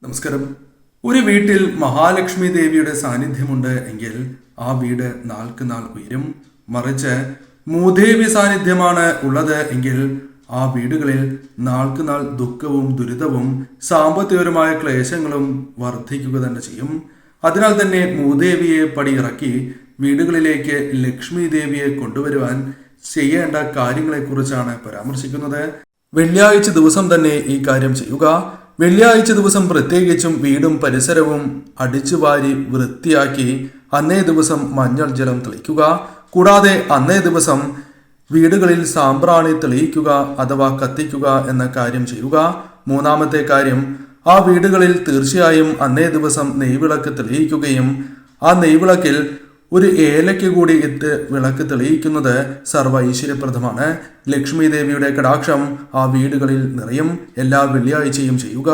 നമസ്കാരം. ഒരു വീട്ടിൽ മഹാലക്ഷ്മി ദേവിയുടെ സാന്നിധ്യമുണ്ട് എങ്കിൽ ആ വീട് നാൾക്ക് നാൾ ഉയരും. മറിച്ച് മൂദേവി സാന്നിധ്യമാണ് ഉള്ളത് എങ്കിൽ ആ വീടുകളിൽ നാൾക്ക് നാൾ ദുഃഖവും ദുരിതവും സാമ്പത്തികപരമായ ക്ലേശങ്ങളും വർദ്ധിക്കുക തന്നെ ചെയ്യും. അതിനാൽ തന്നെ മൂദേവിയെ പടിയിറക്കി വീടുകളിലേക്ക് ലക്ഷ്മി ദേവിയെ കൊണ്ടുവരുവാൻ ചെയ്യേണ്ട കാര്യങ്ങളെക്കുറിച്ചാണ് പരാമർശിക്കുന്നത്. വെള്ളിയാഴ്ച ദിവസം തന്നെ ഈ കാര്യം ചെയ്യുക. വെള്ളിയാഴ്ച ദിവസം പ്രത്യേകിച്ചും വീടും പരിസരവും അടിച്ചുവാരി വൃത്തിയാക്കി അന്നേ ദിവസം മഞ്ഞൾ ജലം തെളിക്കുക. കൂടാതെ അന്നേ ദിവസം വീടുകളിൽ സാമ്പ്രാണി തെളിയിക്കുക അഥവാ കത്തിക്കുക എന്ന കാര്യം ചെയ്യുക. മൂന്നാമത്തെ കാര്യം, ആ വീടുകളിൽ തീർച്ചയായും അന്നേ ദിവസം നെയ്വിളക്ക് തെളിയിക്കുകയും ആ നെയ്വിളക്കിൽ ഒരു ഏലയ്ക്ക് കൂടി ഇട്ട് വിളക്ക് തെളിയിക്കുന്നത് സർവ്വ ഐശ്വര്യപ്രദമാണ്. ലക്ഷ്മി ദേവിയുടെ കടാക്ഷം ആ വീടുകളിൽ നിറയും. എല്ലാ വെള്ളിയാഴ്ചയും ചെയ്യുക.